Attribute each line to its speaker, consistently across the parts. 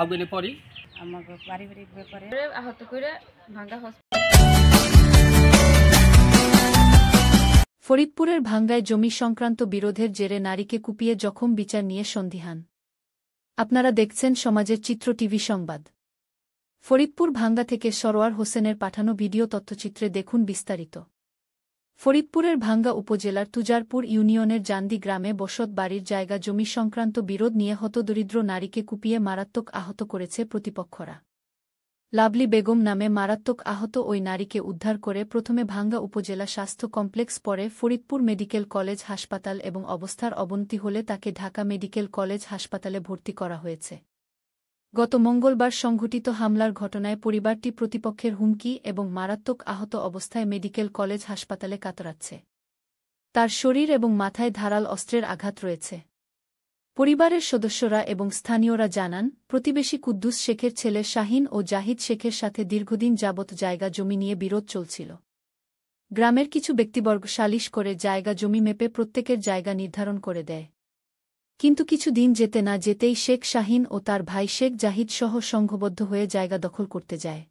Speaker 1: আগুনে পড়ি।
Speaker 2: আমাকে পারিবারিক ব্যাপারে
Speaker 3: আহত করে ভাঙ্গা
Speaker 4: ফরিদপুরের ভাঙ্গায় জমি সংক্রান্ত বিরোধের জেরে নারীকে কুপিয়ে জখম বিচার নিয়ে সন্দিহান। আপনারা দেখছেন সমাজের চিত্র টিভি সংবাদ। ফরিদপুর ভাঙ্গা থেকে সরোয়ার হোসেনের পাঠানো ভিডিও তথ্যচিত্রে দেখুন বিস্তারিত। ফরিদপুরের ভাঙ্গা উপজেলার তুজারপুর ইউনিয়নের জান্দি গ্রামে বসত বাড়ির জায়গা জমি সংক্রান্ত বিরোধ নিয়ে হতদরিদ্র নারীকে কুপিয়ে মারাত্মক আহত করেছে প্রতিপক্ষরা। লাভলি বেগম নামে মারাত্মক আহত ওই নারীকে উদ্ধার করে প্রথমে ভাঙ্গা উপজেলা স্বাস্থ্য কমপ্লেক্স, পরে ফরিদপুর মেডিকেল কলেজ হাসপাতাল এবং অবস্থার অবনতি হলে তাকে ঢাকা মেডিকেল কলেজ হাসপাতালে ভর্তি করা হয়েছে। গত মঙ্গলবার সংঘটিত হামলার ঘটনায় পরিবারটি প্রতিপক্ষের হুমকি এবং মারাত্মক আহত অবস্থায় মেডিকেল কলেজ হাসপাতালে কাতরাচ্ছে। তার শরীর এবং মাথায় ধারাল অস্ত্রের আঘাত রয়েছে। পরিবারের সদস্যরা এবং স্থানীয়রা জানান, প্রতিবেশী কুদ্দুস শেখের ছেলে শাহিন ও জাহিদ শেখের সাথে দীর্ঘদিন যাবৎ জায়গা জমি নিয়ে বিরোধ চলছিল। গ্রামের কিছু ব্যক্তিবর্গ সালিশ করে জায়গা জমি মেপে প্রত্যেকের জায়গা নির্ধারণ করে দেয়। কিন্তু কিছু দিন যেতে না যেতেই শেখ শাহিন ও তার ভাই শেখ জাহিদ সহ সংঘবদ্ধ হয়ে জায়গা দখল করতে যায়।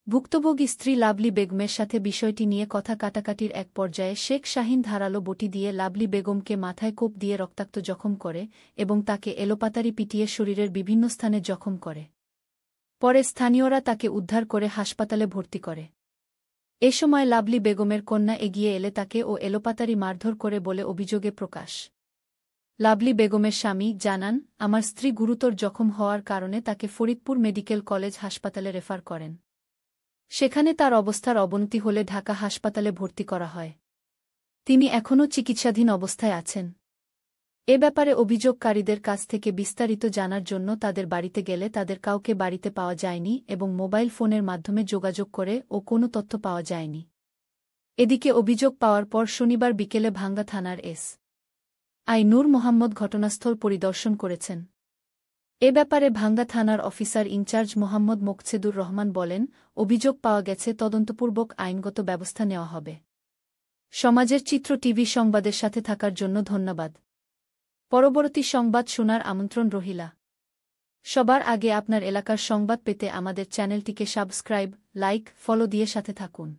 Speaker 4: ভুক্তভোগী স্ত্রী লাভলি বেগমের সাথে বিষয়টি নিয়ে কথা কাটাকাটির এক পর্যায়ে শেখ শাহিন ধারালো বটি দিয়ে লাভলি বেগমকে মাথায় কোপ দিয়ে রক্তাক্ত জখম করে এবং তাকে এলোপাতাড়ি পিটিয়ে শরীরের বিভিন্ন স্থানে জখম করে। পরে স্থানীয়রা তাকে উদ্ধার করে হাসপাতালে ভর্তি করে। এ সময় লাভলি বেগমের কন্যা এগিয়ে এলে তাকে ও এলোপাতাড়ি মারধর করে বলে অভিযোগে প্রকাশ। লাভলি বেগমের স্বামী জানান, আমার স্ত্রী গুরুতর জখম হওয়ার কারণে তাকে ফরিদপুর মেডিকেল কলেজ হাসপাতালে রেফার করেন। সেখানে তার অবস্থার অবনতি হলে ঢাকা হাসপাতালে ভর্তি করা হয়। তিনি এখনও চিকিৎসাধীন অবস্থায় আছেন। এ ব্যাপারে অভিযোগকারীদের কাছ থেকে বিস্তারিত জানার জন্য তাদের বাড়িতে গেলে তাদের কাউকে বাড়িতে পাওয়া যায়নি এবং মোবাইল ফোনের মাধ্যমে যোগাযোগ করে ও কোনো তথ্য পাওয়া যায়নি। এদিকে অভিযোগ পাওয়ার পর শনিবার বিকেলে ভাঙ্গা থানার এসআই নূর মোহাম্মদ ঘটনাস্থল পরিদর্শন করেছেন। এ ব্যাপারে ভাঙ্গা থানার অফিসার ইনচার্জ মোহাম্মদ মোকছেদুর রহমান বলেন, অভিযোগ পাওয়া গেছে, তদন্তপূর্বক আইনগত ব্যবস্থা নেওয়া হবে। সমাজের চিত্র টিভি সংবাদের সাথে থাকার জন্য ধন্যবাদ। পরবর্তী সংবাদ শোনার আমন্ত্রণ রহিলা। সবার আগে আপনার এলাকার সংবাদ পেতে আমাদের চ্যানেলটিকে সাবস্ক্রাইব, লাইক, ফলো দিয়ে সাথে থাকুন।